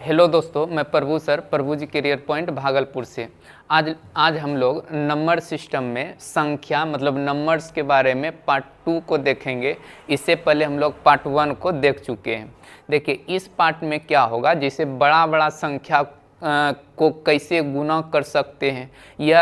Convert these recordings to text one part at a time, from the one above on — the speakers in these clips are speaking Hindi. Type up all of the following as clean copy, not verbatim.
हेलो दोस्तों, मैं प्रभु सर, प्रभु जी करियर पॉइंट भागलपुर से। आज हम लोग नंबर सिस्टम में संख्या मतलब नंबर्स के बारे में पार्ट 2 को देखेंगे। इससे पहले हम लोग पार्ट 1 को देख चुके हैं। देखिए इस पार्ट में क्या होगा, जैसे बड़ा संख्या को कैसे गुना कर सकते हैं या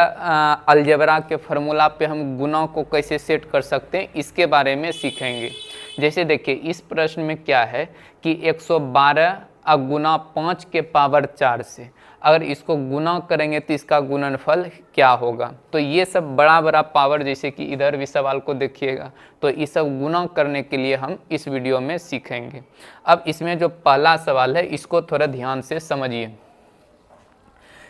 अलजेब्रा के फार्मूला पे हम गुना को कैसे सेट कर सकते हैं, इसके बारे में सीखेंगे। जैसे देखिए इस प्रश्न में क्या है कि 112 गुना 5 के पावर 4 से अगर इसको गुना करेंगे तो इसका गुणनफल क्या होगा। तो ये सब बड़ा पावर, जैसे कि इधर भी सवाल को देखिएगा, तो ये सब गुना करने के लिए हम इस वीडियो में सीखेंगे। अब इसमें जो पहला सवाल है इसको थोड़ा ध्यान से समझिए।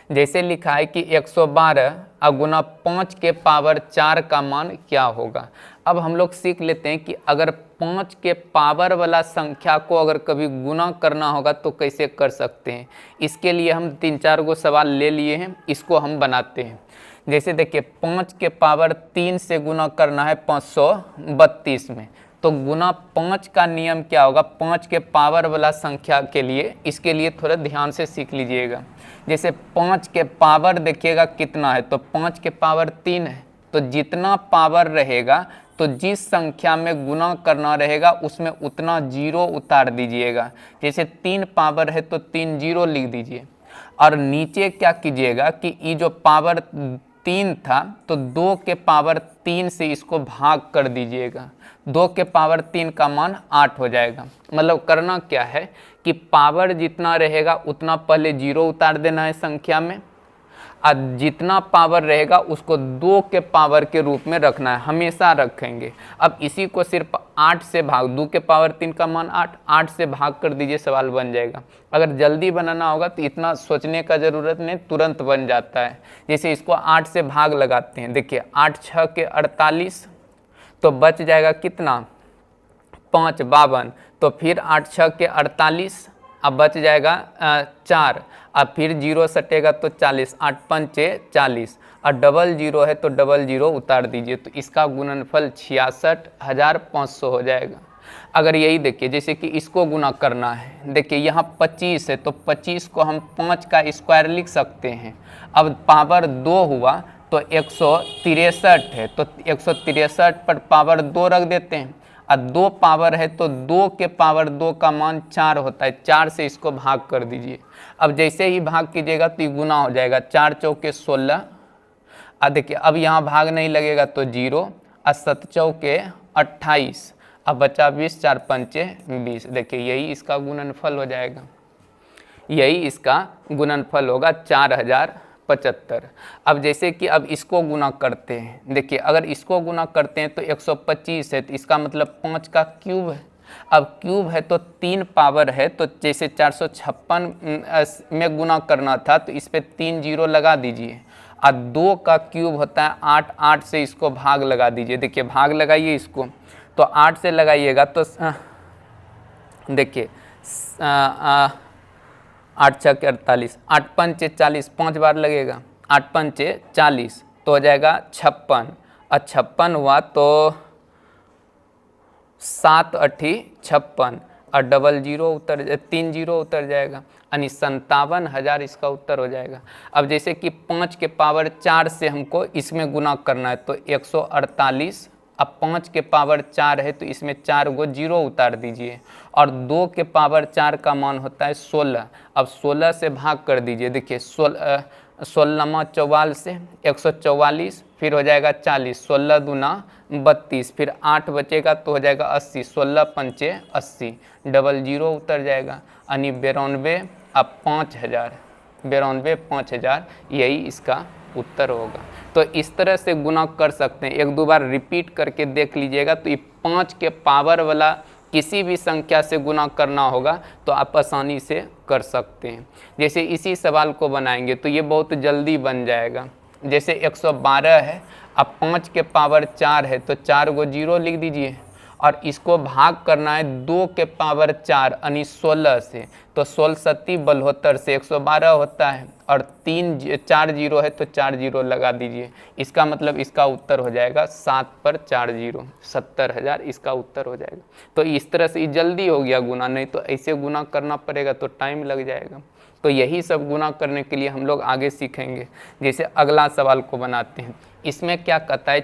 जैसे लिखा है कि 112 गुना 5 के पावर 4 का मान क्या होगा। अब हम लोग सीख लेते हैं कि अगर 5 के पावर वाला संख्या को अगर कभी गुना करना होगा तो कैसे कर सकते हैं। इसके लिए हम 3-4 गो सवाल ले लिए हैं, इसको हम बनाते हैं। जैसे देखिए 5 के पावर 3 से गुना करना है 532 में, तो गुना 5 का नियम क्या होगा 5 के पावर वाला संख्या के लिए। इसके लिए थोड़ा ध्यान से सीख लीजिएगा। जैसे 5 के पावर देखिएगा कितना है, तो 5 के पावर 3 है, तो जितना पावर रहेगा तो जिस संख्या में गुना करना रहेगा उसमें उतना जीरो उतार दीजिएगा। जैसे 3 पावर है तो 3 जीरो लिख दीजिए, और नीचे क्या कीजिएगा कि ये जो पावर 3 था तो 2 के पावर 3 से इसको भाग कर दीजिएगा। 2 के पावर 3 का मान 8 हो जाएगा। मतलब करना क्या है कि पावर जितना रहेगा उतना पहले जीरो उतार देना है संख्या में, और जितना पावर रहेगा उसको 2 के पावर के रूप में रखना है, हमेशा रखेंगे। अब इसी को सिर्फ 8 से भाग, 2 के पावर 3 का मान 8 से भाग कर दीजिए, सवाल बन जाएगा। अगर जल्दी बनाना होगा तो इतना सोचने का ज़रूरत नहीं, तुरंत बन जाता है। जैसे इसको 8 से भाग लगाते हैं, देखिए 8 6 के 48, तो बच जाएगा कितना 5 52, तो फिर 8 6 के 48, अब बच जाएगा 4, अब फिर जीरो सटेगा तो 40, 8 5 40, और डबल जीरो है तो डबल जीरो उतार दीजिए, तो इसका गुणनफल 66,500 हो जाएगा। अगर यही देखिए जैसे कि इसको गुना करना है, देखिए यहाँ 25 है तो 25 को हम 5 का स्क्वायर लिख सकते हैं। अब पावर 2 हुआ तो 163 है, तो 163 पर पावर 2 रख देते हैं, और 2 पावर है तो 2 के पावर 2 का मान 4 होता है, 4 से इसको भाग कर दीजिए। अब जैसे ही भाग कीजिएगा तो ये गुना हो जाएगा, 4 चौके 16, अब देखिए अब यहाँ भाग नहीं लगेगा तो 0, और 7 चौके 28, अब बचा 20, 4 5 20। देखिए यही इसका गुणनफल हो जाएगा, यही इसका गुणनफल होगा 4075। अब जैसे कि अब इसको गुना करते हैं, देखिए अगर इसको गुना करते हैं तो 125 है, तो इसका मतलब 5 का क्यूब है। अब क्यूब है तो 3 पावर है, तो जैसे 456 में गुना करना था तो इस पे 3 जीरो लगा दीजिए, और 2 का क्यूब होता है 8, 8 से इसको भाग लगा दीजिए। देखिए भाग लगाइए इसको, तो 8 से लगाइएगा तो देखिए 8 6 48, 8 5 40, 5 बार लगेगा, 8 5 40, तो हो जाएगा 56, और 56 हुआ तो 7 8 56, और डबल जीरो उतर 3 जीरो उतर जाएगा, यानी 57,000 इसका उत्तर हो जाएगा। अब जैसे कि 5 के पावर 4 से हमको इसमें गुना करना है, तो 148, अब 5 के पावर 4 है तो इसमें 4 गो जीरो उतार दीजिए, और 2 के पावर 4 का मान होता है 16, अब 16 से भाग कर दीजिए। देखिए 16 44 से 144, फिर हो जाएगा 40, 16 दूना 32, फिर 8 बचेगा तो हो जाएगा 80, 16 5 80, डबल जीरो उतर जाएगा, यानी 92, अब 5000, 92 5000, यही इसका उत्तर होगा। तो इस तरह से गुना कर सकते हैं। 1-2 बार रिपीट करके देख लीजिएगा, तो ये 5 के पावर वाला किसी भी संख्या से गुना करना होगा तो आप आसानी से कर सकते हैं। जैसे इसी सवाल को बनाएंगे तो ये बहुत जल्दी बन जाएगा। जैसे 112 है, अब 5 के पावर 4 है तो 4 गो जीरो लिख दीजिए, और इसको भाग करना है 2 के पावर 4 यानी 16 से, तो 16 सत्ती 72 से 112 होता है, और 4 जीरो है तो 4 जीरो लगा दीजिए। इसका मतलब इसका उत्तर हो जाएगा 7 पर 4 जीरो, 70,000 इसका उत्तर हो जाएगा। तो इस तरह से जल्दी हो गया गुना, नहीं तो ऐसे गुना करना पड़ेगा तो टाइम लग जाएगा। तो यही सब गुना करने के लिए हम लोग आगे सीखेंगे। जैसे अगला सवाल को बनाते हैं, इसमें क्या कहता है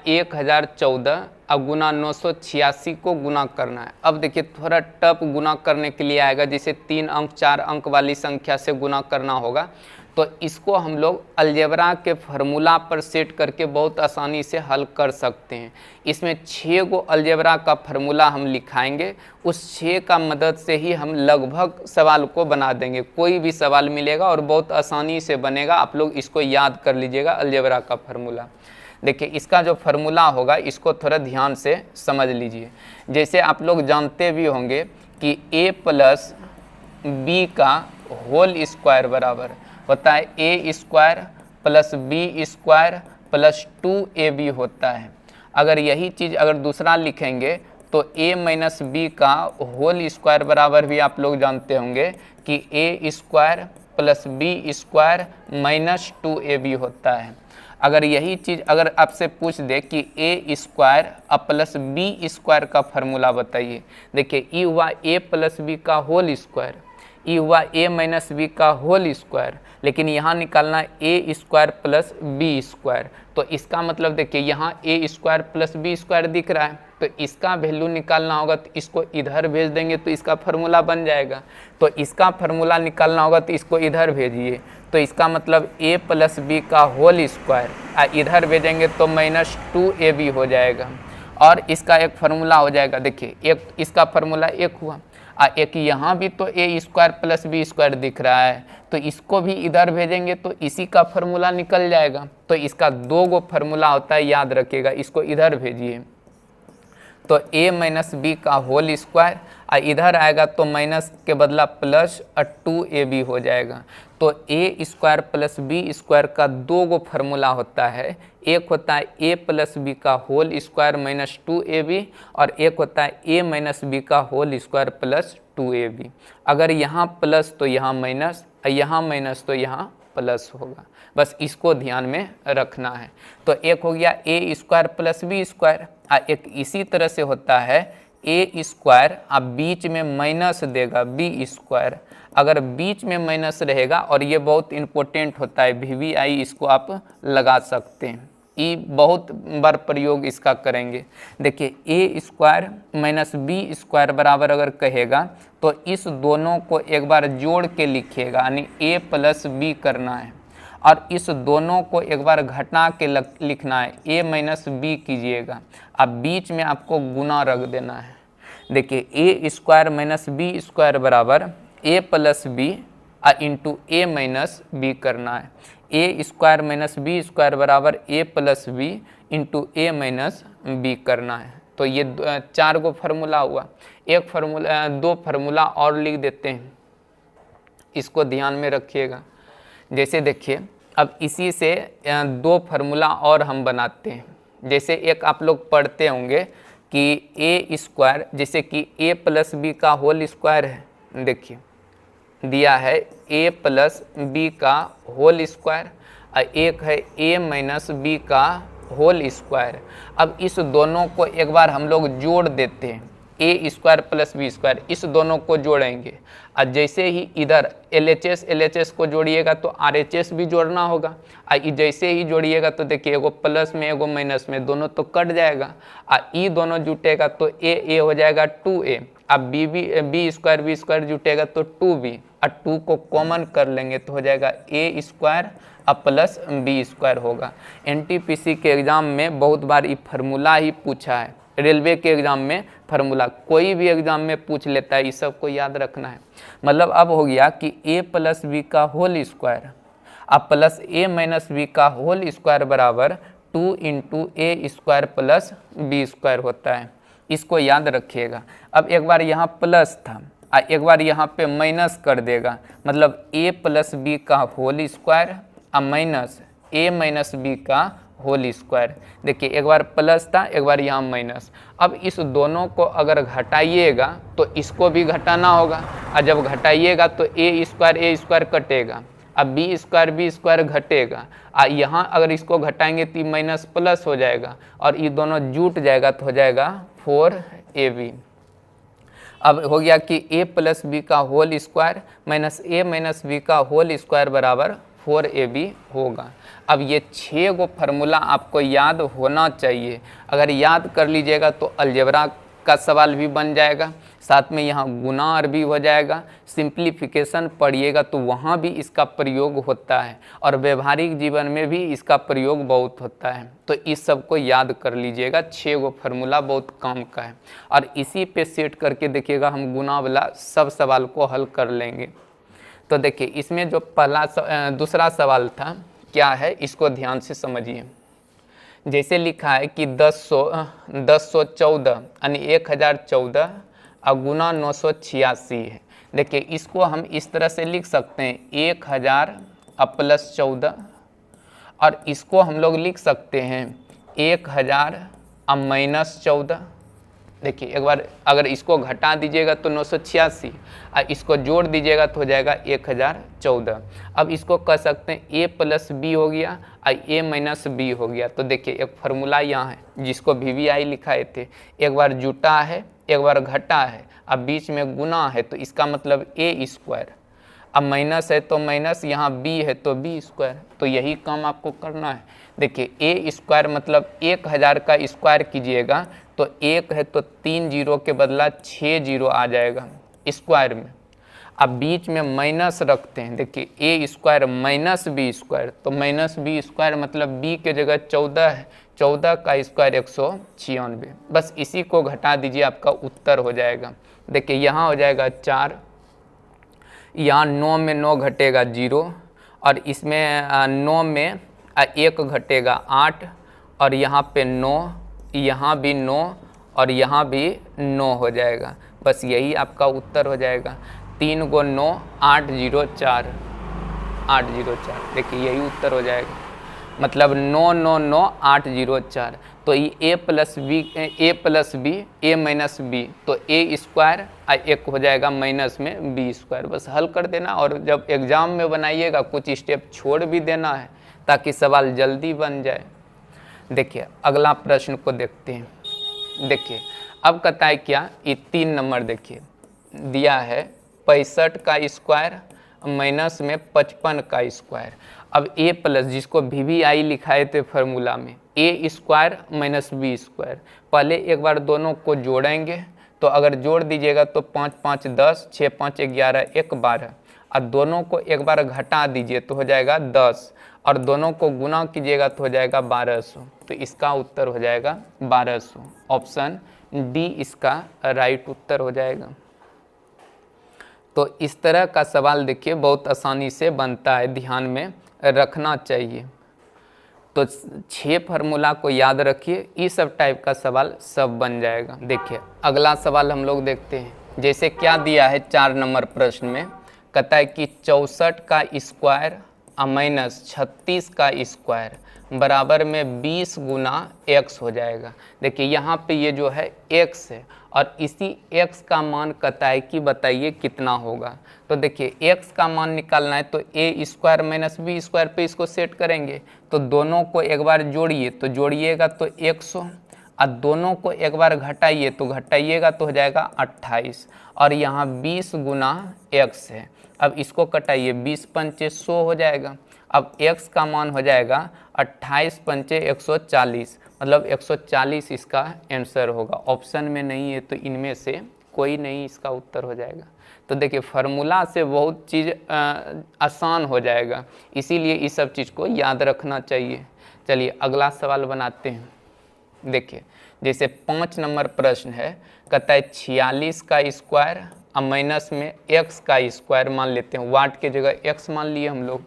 1014 अब गुना 986 को गुना करना है। अब देखिए थोड़ा टफ गुना करने के लिए आएगा, जैसे 3 अंक 4 अंक वाली संख्या से गुना करना होगा, तो इसको हम लोग अलजेब्रा के फार्मूला पर सेट करके बहुत आसानी से हल कर सकते हैं। इसमें 6 गो अलजेब्रा का फार्मूला हम लिखाएंगे, उस 6 का मदद से ही हम लगभग सवाल को बना देंगे। कोई भी सवाल मिलेगा और बहुत आसानी से बनेगा, आप लोग इसको याद कर लीजिएगा अलजेब्रा का फार्मूला। देखिए इसका जो फार्मूला होगा इसको थोड़ा ध्यान से समझ लीजिए। जैसे आप लोग जानते भी होंगे कि a प्लस बी का होल स्क्वायर बराबर होता है a square plus b square plus 2ab होता है। अगर यही चीज़ अगर दूसरा लिखेंगे तो a माइनस बी का होल स्क्वायर बराबर भी आप लोग जानते होंगे कि a square plus b square minus 2ab होता है। अगर यही चीज़ अगर आपसे पूछ दे कि a square plus b square का फार्मूला बताइए, देखिए ई हुआ a प्लस बी का होल स्क्वायर, ई हुआ a माइनस बी का होल स्क्वायर, लेकिन यहाँ निकालना a square plus b square. तो इसका मतलब देखिए यहाँ a square plus b square दिख रहा है, तो इसका वैल्यू निकालना होगा तो इसको इधर भेज देंगे तो इसका फार्मूला बन जाएगा। तो इसका फार्मूला निकालना होगा तो इसको इधर भेजिए, तो इसका मतलब a प्लस बी का होल स्क्वायर इधर भेजेंगे तो माइनस 2ab हो जाएगा। और इसका एक फार्मूला हो जाएगा, देखिए एक इसका फार्मूला एक हुआ, एक यहाँ भी तो a square plus b square दिख रहा है, तो इसको भी इधर भेजेंगे तो इसी का फार्मूला निकल जाएगा। तो इसका 2 गो फार्मूला होता है, याद रखिएगा, इसको इधर भेजिए तो a माइनस बी का होल स्क्वायर इधर आएगा तो माइनस के बदला प्लस 2ab हो जाएगा। तो a square plus b square का 2 गो फार्मूला होता है, एक होता है a प्लस बी का होल स्क्वायर माइनस 2ab और एक होता है a माइनस बी का होल स्क्वायर प्लस 2ab। अगर यहाँ प्लस तो यहाँ माइनस, यहाँ माइनस तो यहाँ प्लस होगा, बस इसको ध्यान में रखना है। तो एक हो गया a square plus b square, एक इसी तरह से होता है a स्क्वायर बीच में माइनस देगा बी स्क्वायर, अगर बीच में माइनस रहेगा, और ये बहुत इंपॉर्टेंट होता है VVI, इसको आप लगा सकते हैं, ये बहुत बार प्रयोग इसका करेंगे। देखिए a square minus b square बराबर अगर कहेगा तो इस दोनों को एक बार जोड़ के लिखिएगा, यानी a प्लस बी करना है, और इस दोनों को एक बार घटा के लिखना है, a माइनस बी कीजिएगा, अब बीच में आपको गुना रख देना है। देखिए a square minus b square बराबर a plus b into a minus b करना है, a square minus b square बराबर a plus b into a minus b करना है। तो ये 4 गो फार्मूला हुआ। एक फार्मूला 2 फार्मूला और लिख देते हैं, इसको ध्यान में रखिएगा। जैसे देखिए अब इसी से 2 फार्मूला और हम बनाते हैं। जैसे एक आप लोग पढ़ते होंगे कि a स्क्वायर, जैसे कि a प्लस बी का होल स्क्वायर है, देखिए दिया है a प्लस बी का होल स्क्वायर, एक है a माइनस बी का होल स्क्वायर। अब इस दोनों को एक बार हम लोग जोड़ देते हैं, a square plus b square, इस दोनों को जोड़ेंगे, और जैसे ही इधर LHS को जोड़िएगा तो RHS भी जोड़ना होगा, जैसे ही जोड़िएगा तो देखिए एगो प्लस में एगो माइनस में, दोनों तो कट जाएगा, ई दोनों जुटेगा तो a हो जाएगा 2a, अब बी स्क्वायर जुटेगा तो 2b, और 2 को कॉमन कर लेंगे तो हो जाएगा a square plus b square होगा। NTPC के एग्ज़ाम में बहुत बार ये फार्मूला ही पूछा है, रेलवे के एग्ज़ाम में फार्मूला कोई भी एग्ज़ाम में पूछ लेता है, इस सब को याद रखना है। मतलब अब हो गया कि a प्लस बी का whole square plus a minus b का होल स्क्वायर बराबर 2 into a square plus b square होता है, इसको याद रखिएगा। अब एक बार यहाँ प्लस था, एक बार यहाँ पे माइनस कर देगा, मतलब a प्लस बी का whole square minus a minus b का होल स्क्वायर। देखिए एक बार प्लस था, एक बार यहाँ माइनस। अब इस दोनों को अगर घटाइएगा तो इसको भी घटाना होगा, और जब घटाइएगा तो ए स्क्वायर कटेगा, अब बी स्क्वायर घटेगा, और यहाँ अगर इसको घटाएंगे तो माइनस प्लस हो जाएगा, और ये दोनों जुट जाएगा तो हो जाएगा 4ab। अब हो गया कि a प्लस बी का whole square minus a minus b का होल स्क्वायर बराबर 4ab होगा। अब ये 6 गो फार्मूला आपको याद होना चाहिए। अगर याद कर लीजिएगा तो अलजेब्रा का सवाल भी बन जाएगा, साथ में यहाँ गुना और भी हो जाएगा। सिंप्लीफिकेशन पढ़िएगा तो वहाँ भी इसका प्रयोग होता है, और व्यवहारिक जीवन में भी इसका प्रयोग बहुत होता है। तो इस सब को याद कर लीजिएगा, 6 गो फार्मूला बहुत काम का है, और इसी पे सेट करके देखिएगा हम गुना वाला सब सवाल को हल कर लेंगे। तो देखिए इसमें जो दूसरा सवाल था क्या है, इसको ध्यान से समझिए। जैसे लिखा है कि 1014 यानी 1014 गुना 986 है। देखिए इसको हम इस तरह से लिख सकते हैं 1000 प्लस 14, और इसको हम लोग लिख सकते हैं 1000 माइनस 14। देखिए एक बार अगर इसको घटा दीजिएगा तो 986, और इसको जोड़ दीजिएगा तो हो जाएगा 1014। अब इसको कह सकते हैं a प्लस बी हो गया और a माइनस बी हो गया। तो देखिए एक फार्मूला यहाँ है जिसको VVI लिखाए थे, एक बार जुटा है एक बार घटा है, अब बीच में गुना है तो इसका मतलब a स्क्वायर, अब माइनस है तो माइनस, यहाँ b है तो b स्क्वायर। तो यही काम आपको करना है। देखिए a स्क्वायर मतलब 1000 का स्क्वायर कीजिएगा तो 1 है तो 3 जीरो के बदला 6 जीरो आ जाएगा स्क्वायर में। अब बीच में माइनस रखते हैं, देखिए a square minus b square, तो माइनस बी स्क्वायर मतलब b के जगह 14 है, 14 का स्क्वायर 196। बस इसी को घटा दीजिए, आपका उत्तर हो जाएगा। देखिए यहाँ हो जाएगा 4, यहाँ 9 में 9 घटेगा 0, और इसमें 9 में 1 घटेगा 8, और यहाँ पे 9, यहाँ भी 9 और यहाँ भी 9 हो जाएगा। बस यही आपका उत्तर हो जाएगा। 3 × 9 804, 804। देखिए यही उत्तर हो जाएगा, मतलब 999804। तो ये a plus b a minus b, तो a स्क्वायर और एक हो जाएगा माइनस में b स्क्वायर। बस हल कर देना, और जब एग्ज़ाम में बनाइएगा कुछ स्टेप छोड़ भी देना है ताकि सवाल जल्दी बन जाए। देखिए अगला प्रश्न को देखते हैं। देखिए अब कहता है क्या, ये 3 नंबर देखिए दिया है 65 का स्क्वायर माइनस में 55 का स्क्वायर। अब a प्लस, जिसको VVI लिखाए थे फार्मूला में, a square minus b square. पहले एक बार दोनों को जोड़ेंगे, तो अगर जोड़ दीजिएगा तो 5 5 10, 6 5 11, 1 12, और दोनों को एक बार घटा दीजिए तो हो जाएगा 10, और दोनों को गुना कीजिएगा तो हो जाएगा 1200। तो इसका उत्तर हो जाएगा 1200। ऑप्शन डी इसका राइट उत्तर हो जाएगा। तो इस तरह का सवाल देखिए बहुत आसानी से बनता है, ध्यान में रखना चाहिए। तो 6 फार्मूला को याद रखिए, इस सब टाइप का सवाल सब बन जाएगा। देखिए अगला सवाल हम लोग देखते हैं। जैसे क्या दिया है 4 नंबर प्रश्न में, कहता है कि 64 का स्क्वायर माइनस 36 का स्क्वायर बराबर में 20 गुना x हो जाएगा। देखिए यहाँ पे ये जो है x है, और इसी x का मान कहता है कि बताइए कितना होगा। तो देखिए x का मान निकालना है तो a square minus b square पे इसको सेट करेंगे, तो दोनों को एक बार जोड़िए तो जोड़िएगा तो 100, और दोनों को एक बार घटाइए तो घटाइएगा तो हो जाएगा 28, और यहाँ 20 गुना x है। अब इसको कटाइए, 20 पंचे 100 हो जाएगा। अब x का मान हो जाएगा 28 पंचे 140, मतलब 140 इसका आंसर होगा। ऑप्शन में नहीं है तो इनमें से कोई नहीं इसका उत्तर हो जाएगा। तो देखिए फार्मूला से बहुत चीज़ आसान हो जाएगा, इसीलिए इस सब चीज़ को याद रखना चाहिए। चलिए अगला सवाल बनाते हैं। देखिए जैसे 5 नंबर प्रश्न है, कहता है 46 का स्क्वायर माइनस में x का स्क्वायर मान लेते हैं, वाट के जगह x मान लिए हम लोग,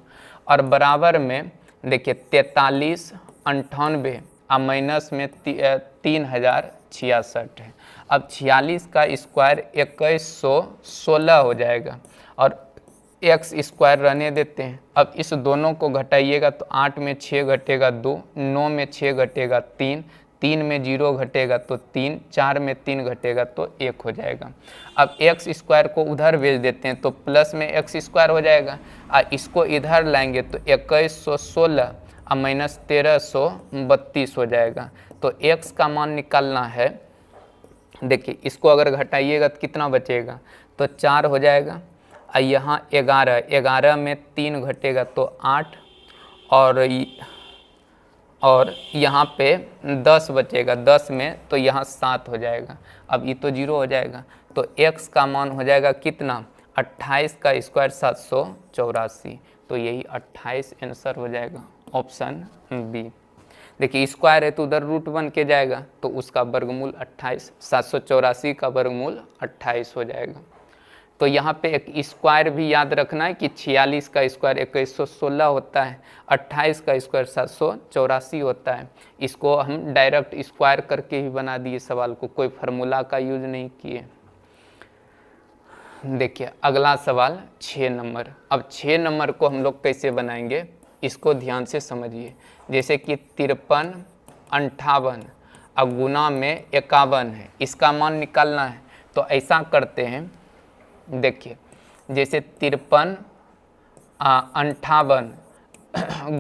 और बराबर में देखिए 43 98 माइनस में 3066 है। अब 46 का स्क्वायर 2116 हो जाएगा, और एक्स स्क्वायर रहने देते हैं। अब इस दोनों को घटाइएगा तो 8 में 6 घटेगा 2, 9 में 6 घटेगा 3, 3 में 0 घटेगा तो 3, 4 में 3 घटेगा तो 1 हो जाएगा। अब एक्स स्क्वायर को उधर भेज देते हैं तो प्लस में एक्स स्क्वायर हो जाएगा, और इसको इधर लाएंगे तो 2116 और माइनस 1332 हो जाएगा। तो एक्स का मान निकालना है, देखिए इसको अगर घटाइएगा तो कितना बचेगा, तो 4 हो जाएगा, और यहाँ 11, 11 में 3 घटेगा तो 8, और यहाँ पे 10 बचेगा, 10 में तो यहाँ 7 हो जाएगा। अब ये तो 0 हो जाएगा, तो x का मान हो जाएगा कितना, 28 का स्क्वायर 784, तो यही 28 आंसर हो जाएगा, ऑप्शन बी। देखिए स्क्वायर है तो उधर रूट बन के जाएगा, तो उसका वर्गमूल 28, 784 का वर्गमूल 28 हो जाएगा। तो यहाँ पे एक स्क्वायर भी याद रखना है कि 46 का स्क्वायर 2116 होता है, 28 का स्क्वायर 784 होता है। इसको हम डायरेक्ट स्क्वायर करके ही बना दिए सवाल को, कोई फार्मूला का यूज नहीं किए। देखिए अगला सवाल 6 नंबर। अब 6 नंबर को हम लोग कैसे बनाएंगे, इसको ध्यान से समझिए। जैसे कि 53, 58 और गुना में 51 है, इसका मान निकालना है। तो ऐसा करते हैं, देखिए जैसे 53, 58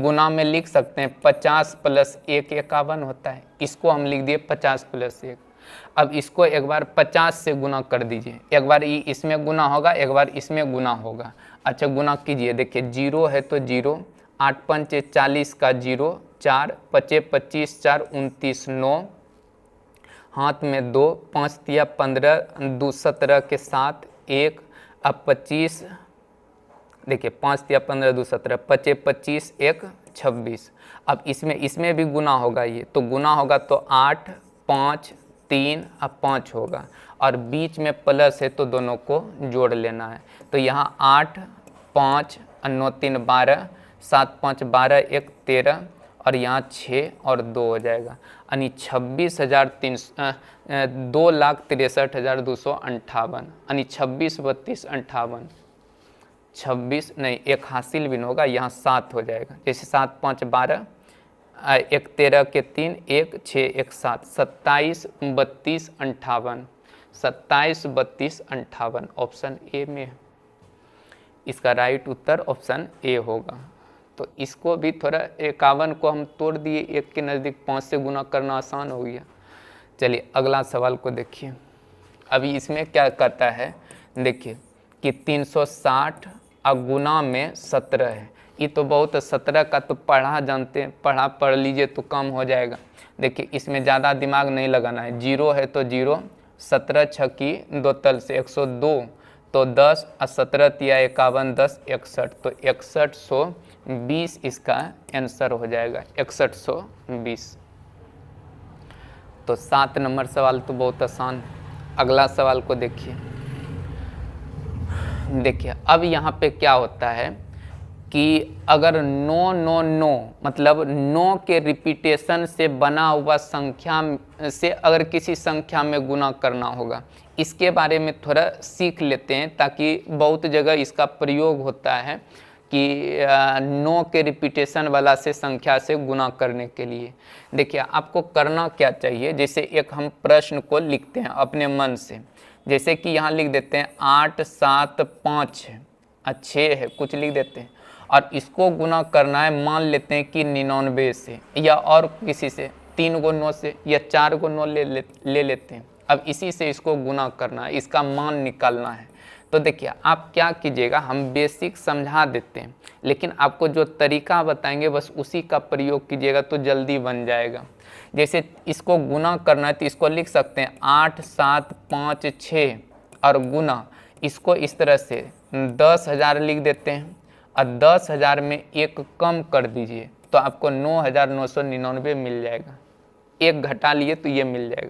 गुना में लिख सकते हैं 50 प्लस 1 51 होता है, इसको हम लिख दिए 50 प्लस 1। अब इसको एक बार 50 से गुना कर दीजिए, एक बार ये इसमें गुना होगा, एक बार इसमें गुना होगा। अच्छा गुना कीजिए, देखिए 0 है तो 0, 8 पंचे 40 का 0, 4 पचे 25, 4 29, 9 हाथ में 2, 5 तिया 15, 2 17 के साथ 1, अब 25, देखिए 5 तिया 15, 2 17, पचे 25, 1 26। अब इसमें भी गुना होगा, ये तो गुना होगा तो 8, 5, 3 अब 5 होगा, और बीच में प्लस है तो दोनों को जोड़ लेना है। तो यहाँ 8, 5 और 9 3 12, 7 5 12, 1 13, और यहाँ 6 और 2 हो जाएगा, यानी 2,63,258, यानी 26 32 58, 26 नहीं 1 हासिल भी होगा, यहाँ 7 हो जाएगा। जैसे 7 5 12, 1 13 के 3, 1 6 1 7, 27 32 58, 27 32 58 ऑप्शन ए में है। इसका राइट उत्तर ऑप्शन ए होगा। तो इसको भी थोड़ा 51 को हम तोड़ दिए, 1 के नज़दीक 5 से गुना करना आसान हो गया। चलिए अगला सवाल को देखिए। अभी इसमें क्या करता है, देखिए कि 360 और गुना में 17 है। ये तो बहुत 17 का तो पढ़ लीजिए तो कम हो जाएगा। देखिए इसमें ज़्यादा दिमाग नहीं लगाना है, 0 है तो 0, 17 छक्की 2 तल से 102, तो 10 और 17 तिया 51, 10 61, तो 6120 इसका आंसर हो जाएगा, 6120। तो 7 नंबर सवाल तो बहुत आसान है। अगला सवाल को देखिए। देखिए अब यहाँ पे क्या होता है कि अगर 9 9 9 मतलब 9 के रिपीटेशन से बना हुआ संख्या से अगर किसी संख्या में गुना करना होगा, इसके बारे में थोड़ा सीख लेते हैं, ताकि बहुत जगह इसका प्रयोग होता है कि 9 के रिपीटेशन वाला से संख्या से गुना करने के लिए। देखिए आपको करना क्या चाहिए, जैसे एक हम प्रश्न को लिखते हैं अपने मन से, जैसे कि यहाँ लिख देते हैं 8 7 5 है 6 है, कुछ लिख देते हैं, और इसको गुना करना है, मान लेते हैं कि 99 से या और किसी से 3 गो 9 से या 4 गो 9 ले लेते हैं। अब इसी से इसको गुना करना है, इसका मान निकालना है। तो देखिए आप क्या कीजिएगा, हम बेसिक समझा देते हैं, लेकिन आपको जो तरीका बताएंगे बस उसी का प्रयोग कीजिएगा तो जल्दी बन जाएगा। जैसे इसको गुना करना है तो इसको लिख सकते हैं 8 7 5 6 और गुना, इसको इस तरह से 10,000 लिख देते हैं, और 10,000 में 1 कम कर दीजिए तो आपको 9,999 मिल जाएगा। 1 घटा लिए तो ये मिल जाएगा।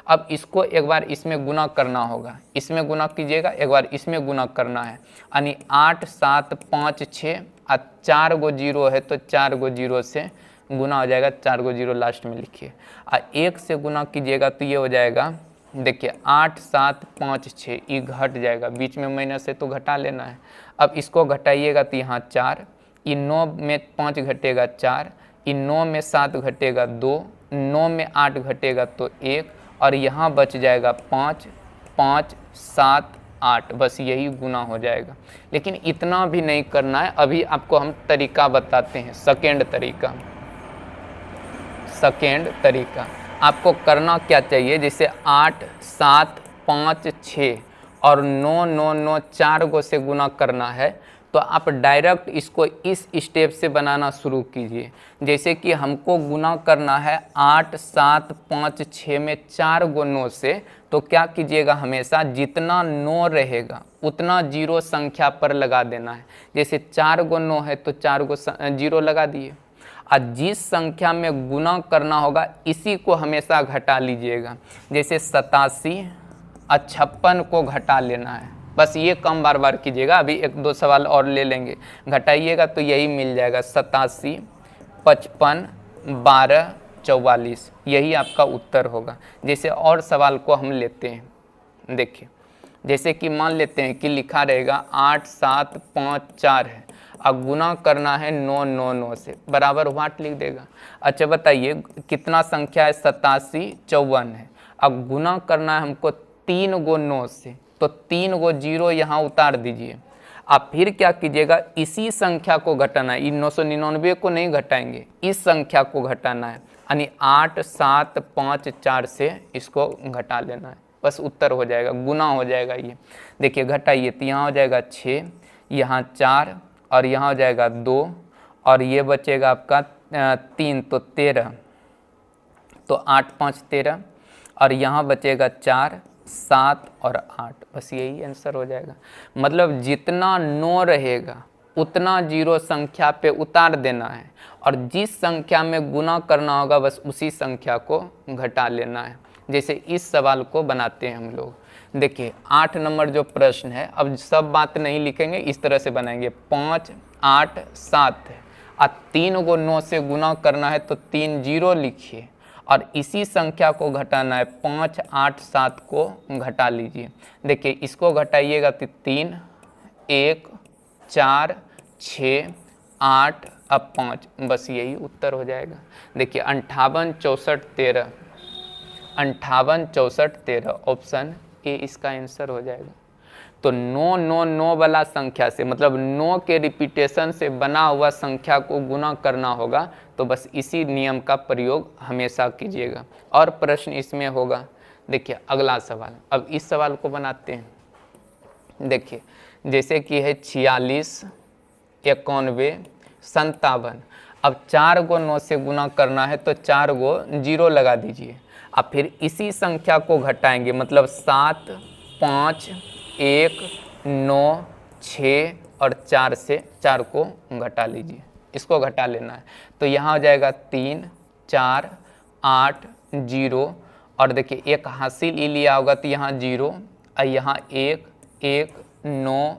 अब इसको एक बार इसमें गुना करना होगा, इसमें गुना कीजिएगा, एक बार इसमें गुना करना है, यानी 8 7 5 6 और 4 गो 0 है तो 4 गो 0 से गुना हो जाएगा, 4 गो 0 लास्ट में लिखिए, और 1 से गुना कीजिएगा तो ये हो जाएगा देखिए 8 7 5 6 ये घट जाएगा, बीच में माइनस है तो घटा लेना है। अब इसको घटाइएगा तो यहाँ 4, ये 9 में 5 घटेगा 4, ये 9 में 7 घटेगा 2, 9 में 8 घटेगा तो 1, और यहाँ बच जाएगा 5 5 7 8, बस यही गुना हो जाएगा। लेकिन इतना भी नहीं करना है, अभी आपको हम तरीका बताते हैं, सेकेंड तरीका। आपको करना क्या चाहिए, जैसे 8 7 5 6 और 9 9 9 4 गो से गुना करना है, तो आप डायरेक्ट इसको इस स्टेप से बनाना शुरू कीजिए। जैसे कि हमको गुना करना है 8 7 5 6 में 4 गो 9 से, तो क्या कीजिएगा, हमेशा जितना 9 रहेगा उतना जीरो संख्या पर लगा देना है। जैसे 4 गो 9 है तो 4 गो जीरो लगा दिए, और जिस संख्या में गुना करना होगा इसी को हमेशा घटा लीजिएगा। जैसे 87 और 56 को घटा लेना है, बस ये कम बार बार कीजिएगा। अभी 1-2 सवाल और ले लेंगे, घटाइएगा तो यही मिल जाएगा 87 55 12 44, यही आपका उत्तर होगा। जैसे और सवाल को हम लेते हैं, देखिए जैसे कि मान लेते हैं कि लिखा रहेगा 8 7 5 4 है, अब गुना करना है 9 9 9 से, बराबर वाट लिख देगा। अच्छा बताइए कितना संख्या है, 87 54 है, अब गुना करना है हमको 3 गो 9 से, तो 3 गो जीरो यहाँ उतार दीजिए। आप फिर क्या कीजिएगा, इसी संख्या को घटाना है, 999 को नहीं घटाएंगे, इस संख्या को घटाना है, यानी 8 7 5 4 से इसको घटा लेना है, बस उत्तर हो जाएगा, गुना हो जाएगा। ये देखिए घटाइए तो यहाँ हो जाएगा 6, यहाँ 4 और यहाँ हो जाएगा 2, और ये बचेगा आपका 3 तो 13, तो 8 5 13, और यहाँ बचेगा 4 7 और 8, बस यही आंसर हो जाएगा। मतलब जितना 9 रहेगा उतना जीरो संख्या पे उतार देना है, और जिस संख्या में गुना करना होगा बस उसी संख्या को घटा लेना है। जैसे इस सवाल को बनाते हैं हम लोग, देखिए 8 नंबर जो प्रश्न है, अब सब बात नहीं लिखेंगे, इस तरह से बनाएंगे। 5 8 7 है, और 3 गो 9 से गुना करना है तो 3 जीरो लिखिए, और इसी संख्या को घटाना है, 5 8 7 को घटा लीजिए। देखिए इसको घटाइएगा तो 3 1 4 6 8 अब 5, बस यही उत्तर हो जाएगा। देखिए 58 64 13, 58 64 13, ऑप्शन ए इसका आंसर हो जाएगा। तो 9 9 9 वाला संख्या से, मतलब 9 के रिपीटेशन से बना हुआ संख्या को गुना करना होगा, तो बस इसी नियम का प्रयोग हमेशा कीजिएगा। और प्रश्न इसमें होगा, देखिए अगला सवाल, अब इस सवाल को बनाते हैं। देखिए जैसे कि है 46 91 57, अब 4 गो 9 से गुना करना है तो 4 गो जीरो लगा दीजिए, अब फिर इसी संख्या को घटाएंगे, मतलब 7 5 1 9 6 और 4 से 4 को घटा लीजिए, इसको घटा लेना है। तो यहाँ हो जाएगा 3 4 8 0, और देखिए एक हासिल ही लिया होगा तो यहाँ 0, और यहाँ 1 1 9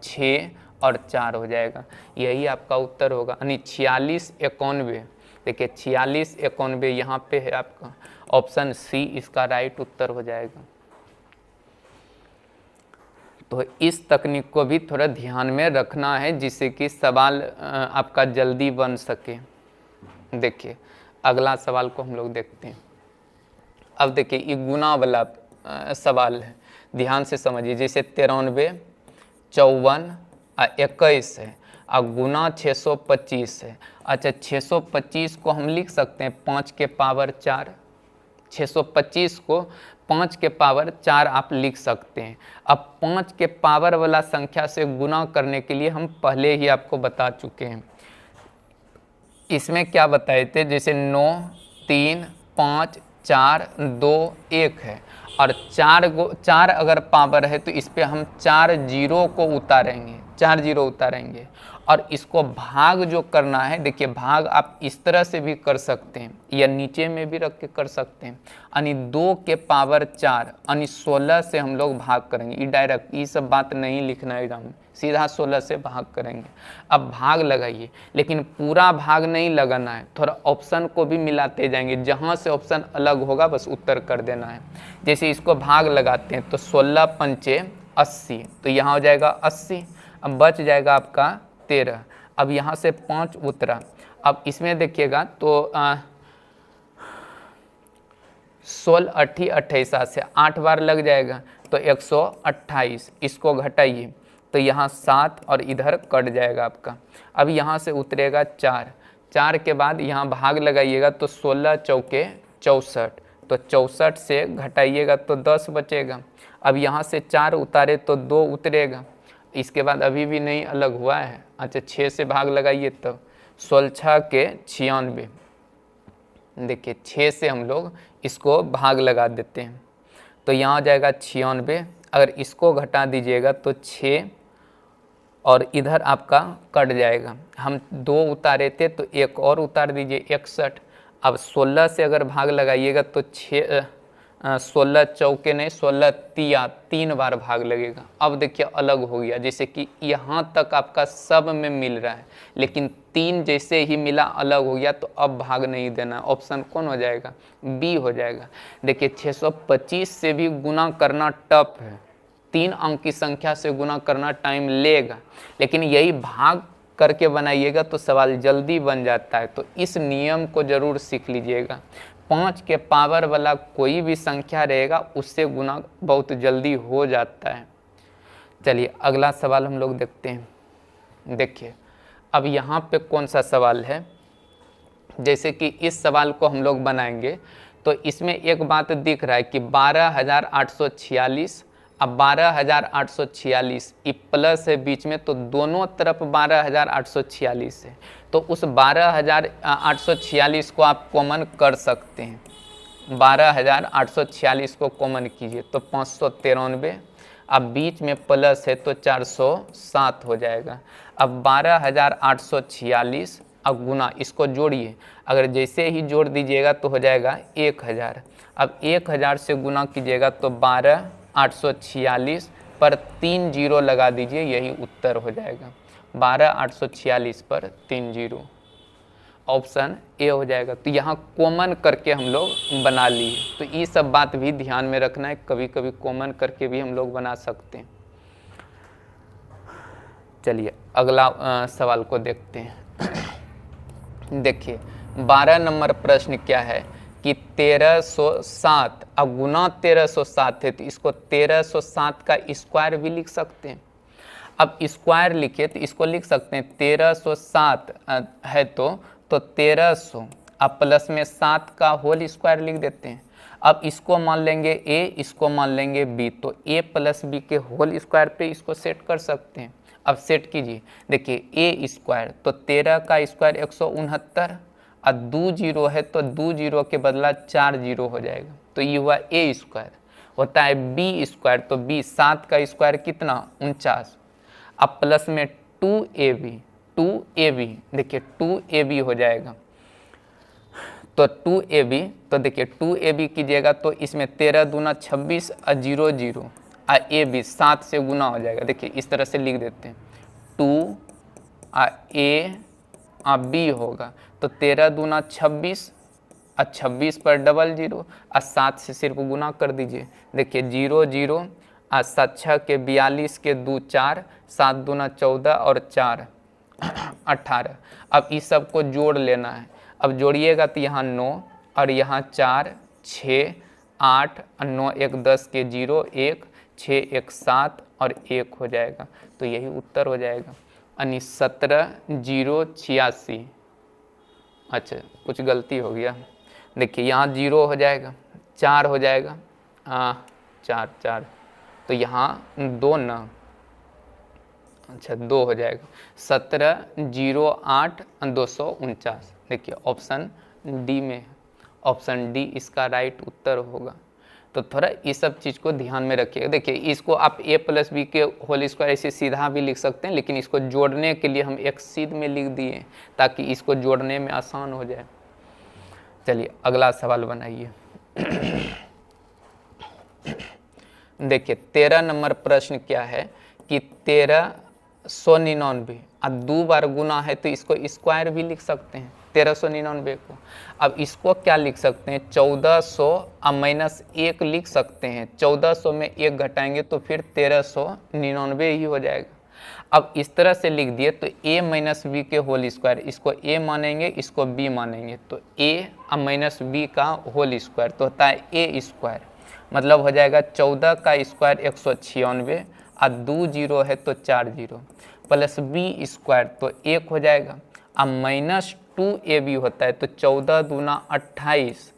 6 और 4 हो जाएगा, यही आपका उत्तर होगा। यानी 46 91, देखिए 46 91 यहाँ पे है आपका, ऑप्शन सी इसका राइट उत्तर हो जाएगा। तो इस तकनीक को भी थोड़ा ध्यान में रखना है, जिससे कि सवाल आपका जल्दी बन सके। देखिए अगला सवाल को हम लोग देखते हैं। अब देखिए ये गुना वाला सवाल है, ध्यान से समझिए। जैसे 93 54 और 21 है, और गुना 625 है। अच्छा 625 को हम लिख सकते हैं 5 के पावर 4, 625 को 5 के पावर 4 आप लिख सकते हैं। अब 5 के पावर वाला संख्या से गुना करने के लिए हम पहले ही आपको बता चुके हैं। इसमें क्या बताए थे, जैसे 9 3 5 4 2 1 है, और 4 अगर पावर है तो इस पे हम 4 जीरो को उतारेंगे, 4 जीरो उतारेंगे, और इसको भाग जो करना है, देखिए भाग आप इस तरह से भी कर सकते हैं या नीचे में भी रख के कर सकते हैं, यानी 2 के पावर 4 यानी 16 से हम लोग भाग करेंगे। ये डायरेक्ट ये सब बात नहीं लिखना है एग्जाम में, सीधा 16 से भाग करेंगे। अब भाग लगाइए, लेकिन पूरा भाग नहीं लगाना है, थोड़ा ऑप्शन को भी मिलाते जाएंगे, जहाँ से ऑप्शन अलग होगा बस उत्तर कर देना है। जैसे इसको भाग लगाते हैं तो 16 पंचे 80, तो यहाँ हो जाएगा 80, अब बच जाएगा आपका 13। अब यहाँ से 5 उतरा, अब इसमें देखिएगा तो 16 8 28 से 8 बार लग जाएगा तो 128, इसको घटाइए तो यहाँ 7 और इधर कट जाएगा आपका। अब यहाँ से उतरेगा 4, 4 के बाद यहाँ भाग लगाइएगा तो 16 चौके 64, तो 64 से घटाइएगा तो 10 बचेगा। अब यहाँ से 4 उतारे तो 2 उतरेगा, इसके बाद अभी भी नहीं अलग हुआ है। अच्छा 6 से भाग लगाइए तो 16 के 96, देखिए 6 से हम लोग इसको भाग लगा देते हैं तो यहाँ आ जाएगा 96। अगर इसको घटा दीजिएगा तो 6 और इधर आपका कट जाएगा। हम 2 उतारे थे तो 1 और उतार दीजिए 61। अब 16 से अगर भाग लगाइएगा तो 16 चौके नहीं 16 तिया 3 बार भाग लगेगा। अब देखिए अलग हो गया, जैसे कि यहाँ तक आपका सब में मिल रहा है, लेकिन 3 जैसे ही मिला अलग हो गया तो अब भाग नहीं देना। ऑप्शन कौन हो जाएगा? बी हो जाएगा। देखिए 625 से भी गुना करना टफ है, 3 अंक की संख्या से गुना करना टाइम लेगा, लेकिन यही भाग करके बनाइएगा तो सवाल जल्दी बन जाता है। तो इस नियम को जरूर सीख लीजिएगा। 5 के पावर वाला कोई भी संख्या रहेगा उससे गुना बहुत जल्दी हो जाता है। चलिए अगला सवाल हम लोग देखते हैं। देखिए अब यहाँ पे कौन सा सवाल है, जैसे कि इस सवाल को हम लोग बनाएंगे तो इसमें एक बात दिख रहा है कि 12,846, अब 12,846 ये प्लस है बीच में, तो दोनों तरफ 12,846 है, तो उस 12,846 को आप कॉमन कर सकते हैं। 12,846 को कॉमन कीजिए तो 593, अब बीच में प्लस है तो 407 हो जाएगा। अब 12,846 अब गुना, इसको जोड़िए, अगर जैसे ही जोड़ दीजिएगा तो हो जाएगा 1000। अब 1000 से गुना कीजिएगा तो 12,846 पर 3 जीरो लगा दीजिए, यही उत्तर हो जाएगा। 12,846 पर 3 जीरो, ऑप्शन ए हो जाएगा। तो यहाँ कॉमन करके हम लोग बना लिए, तो ये सब बात भी ध्यान में रखना है, कभी कभी कॉमन करके भी हम लोग बना सकते हैं। चलिए अगला सवाल को देखते हैं। देखिए 12 नंबर प्रश्न क्या है कि 1307, अब गुना 1307 है तो इसको 1307 का स्क्वायर भी लिख सकते हैं। अब स्क्वायर लिखे तो इसको लिख सकते हैं 1307 है तो 1300, अब प्लस में 7 का होल स्क्वायर लिख देते हैं। अब इसको मान लेंगे ए, इसको मान लेंगे बी, तो ए प्लस बी के होल स्क्वायर पे इसको सेट कर सकते हैं। अब सेट कीजिए, देखिए ए स्क्वायर तो 13 का स्क्वायर 169, और 2 जीरो है तो 2 जीरो के बदला 4 जीरो हो जाएगा, तो ये हुआ ए स्क्वायर। होता है बी स्क्वायर, तो बी 7 का स्क्वायर कितना 49, अब प्लस में 2ab, 2ab देखिए 2ab हो जाएगा, तो 2ab, तो देखिए 2ab कीजिएगा तो इसमें 13 दूना 26 और 0 0 और ab 7 से गुना हो जाएगा। देखिए इस तरह से लिख देते हैं, 2 और a और b होगा, तो 13 दूना 26 और 26 पर डबल 0 और 7 से सिर्फ गुना कर दीजिए। देखिए 0 0 और 7 6 के 42 के 2 4, 7 दूना 14 और 4 18। अब इस सब को जोड़ लेना है, अब जोड़िएगा तो यहाँ 9 और यहाँ 4 6 8 और 9 1 10 के 0 1 6 1 7 और 1 हो जाएगा, तो यही उत्तर हो जाएगा, यानी 17,086। अच्छा कुछ गलती हो गया, देखिए यहाँ 0 हो जाएगा, 4 हो जाएगा, 4 4, तो यहाँ 2 ना, अच्छा 2 हो जाएगा, 17,08249। देखिए ऑप्शन डी में, ऑप्शन डी इसका राइट उत्तर होगा। तो थोड़ा इस सब चीज़ को ध्यान में रखिएगा। देखिए इसको आप a प्लस बी के होल स्क्वायर ऐसे सीधा भी लिख सकते हैं, लेकिन इसको जोड़ने के लिए हम एक सीध में लिख दिए ताकि इसको जोड़ने में आसान हो जाए। चलिए अगला सवाल बनाइए। देखिए 13 नंबर प्रश्न क्या है कि 1399 अब 2 बार गुना है तो इसको स्क्वायर भी लिख सकते हैं 1399 को। अब इसको क्या लिख सकते हैं 1400 अब -1 लिख सकते हैं। 1400 में 1 घटाएंगे तो फिर 1399 ही हो जाएगा। अब इस तरह से लिख दिए तो a माइनस बी के होल स्क्वायर, इसको a मानेंगे इसको b मानेंगे तो a अब माइनस बी का होल स्क्वायर तो होता है a स्क्वायर, मतलब हो जाएगा 14 का स्क्वायर 196 और 2 जीरो है तो 4 जीरो प्लस b स्क्वायर तो 1 हो जाएगा। अब -2ab होता है तो 14 दूना 28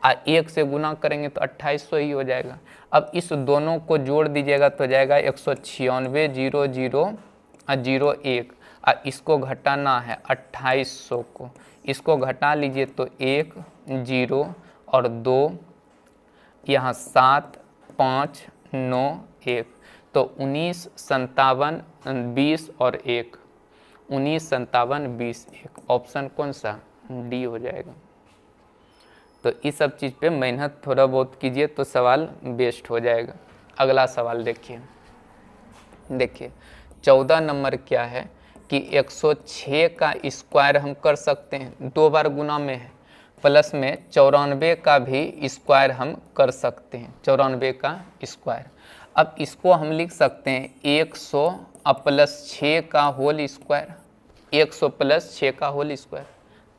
और 1 से गुना करेंगे तो 2800 ही हो जाएगा। अब इस दोनों को जोड़ दीजिएगा तो जाएगा 196 0 0 और 0 1 और इसको घटाना है 2800 को, इसको घटा लीजिए तो 1 0 और 2 यहाँ 7 5 9 1 तो 19 57 20 और 1 19 57 20 1 ऑप्शन कौन सा डी हो जाएगा। तो इस सब चीज़ पे मेहनत थोड़ा बहुत कीजिए तो सवाल बेस्ट हो जाएगा। अगला सवाल देखिए। देखिए 14 नंबर क्या है कि 106 का स्क्वायर हम कर सकते हैं, 2 बार गुना में है, प्लस में 94 का भी स्क्वायर हम कर सकते हैं, 94 का स्क्वायर। अब इसको हम लिख सकते हैं 100 अब प्लस 6 का होल स्क्वायर, 100 प्लस 6 का होल स्क्वायर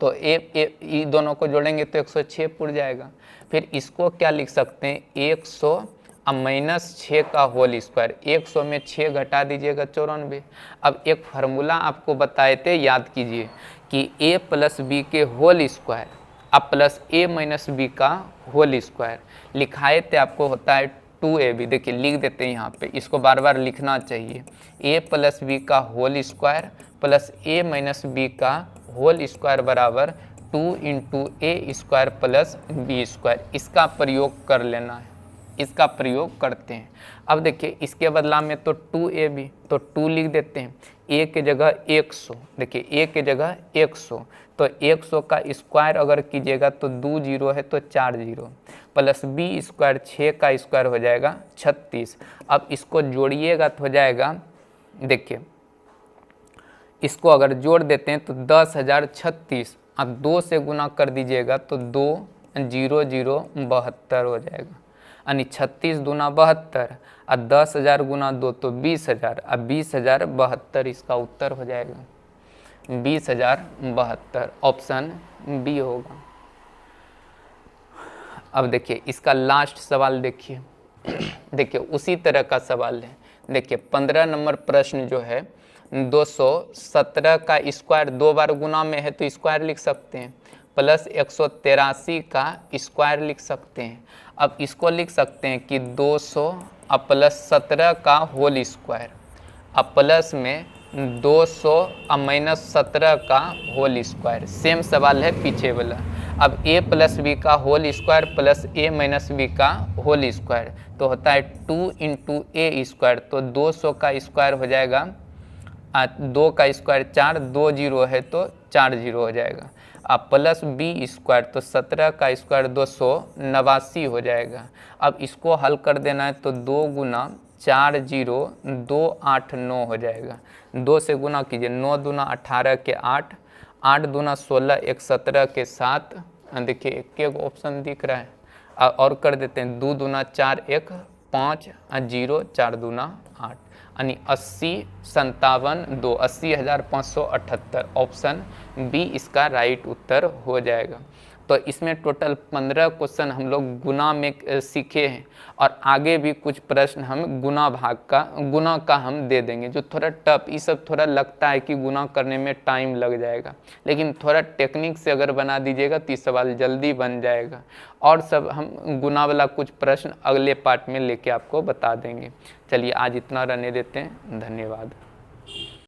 तो ये दोनों को जोड़ेंगे तो 106 पुर जाएगा। फिर इसको क्या लिख सकते हैं 100 अब -6 का होल स्क्वायर, 100 में 6 घटा दीजिएगा 94। अब एक फार्मूला आपको बताए थे, याद कीजिए कि a प्लस बी के होल स्क्वायर अब प्लस a माइनस बी का होल स्क्वायर लिखाए थे आपको होता है 2ab। देखिए लिख देते हैं यहाँ पे, इसको बार बार लिखना चाहिए। a प्लस बी का whole square plus a minus b का होल स्क्वायर बराबर 2 into a square plus b square. इसका प्रयोग कर लेना है, इसका प्रयोग करते हैं। अब देखिए इसके बदला में तो 2ab तो 2 लिख देते हैं, a के जगह 100, देखिए a के जगह 100 तो 100 का स्क्वायर अगर कीजिएगा तो 2 जीरो है तो 4 जीरो प्लस b स्क्वायर 6 का स्क्वायर हो जाएगा 36। अब इसको जोड़िएगा तो हो जाएगा, देखिए इसको अगर जोड़ देते हैं तो 10,036 अब 2 से गुना कर दीजिएगा तो 2 0 0 72 हो जाएगा, यानी 36 दूना 72 और 10,000 गुना 2 तो 20,000 अब 20,072 इसका उत्तर हो जाएगा, 20,072 ऑप्शन बी होगा। अब देखिए इसका लास्ट सवाल देखिए। देखिए उसी तरह का सवाल है। देखिए 15 नंबर प्रश्न जो है 217 का स्क्वायर 2 बार गुना में है तो स्क्वायर लिख सकते हैं, प्लस 183 का स्क्वायर लिख सकते हैं। अब इसको लिख सकते हैं कि 200 अब प्लस 17 का होल स्क्वायर अब प्लस में 200 अब माइनस 17 का होल स्क्वायर। सेम सवाल है पीछे वाला। अब a प्लस बी का whole square plus a minus b का होल स्क्वायर तो होता है 2 इंटू ए स्क्वायर तो 200 का स्क्वायर हो जाएगा 2 का स्क्वायर 4, 2 जीरो है तो 4 जीरो हो जाएगा। अब प्लस बी स्क्वायर तो 17 का स्क्वायर 289 हो जाएगा। अब इसको हल कर देना है तो 2 गुना 4 जीरो 2 8 9 हो जाएगा। 2 से गुना कीजिए, 9 दूना 18 के 8, 8 दूना 16, 1 17 के 7। देखिए एक ऑप्शन दिख रहा है और कर देते हैं 2 दूना 4 1 5 0 4 दूना 8 यानी 80 57 2 80,578 ऑप्शन बी इसका राइट उत्तर हो जाएगा। तो इसमें टोटल 15 क्वेश्चन हम लोग गुना में सीखे हैं और आगे भी कुछ प्रश्न हम गुना का हम दे देंगे जो थोड़ा टफ, ये सब थोड़ा लगता है कि गुना करने में टाइम लग जाएगा, लेकिन थोड़ा टेक्निक से अगर बना दीजिएगा तो ये सवाल जल्दी बन जाएगा। और सब हम गुना वाला कुछ प्रश्न अगले पार्ट में लेके आपको बता देंगे। चलिए आज इतना रहने देते हैं, धन्यवाद।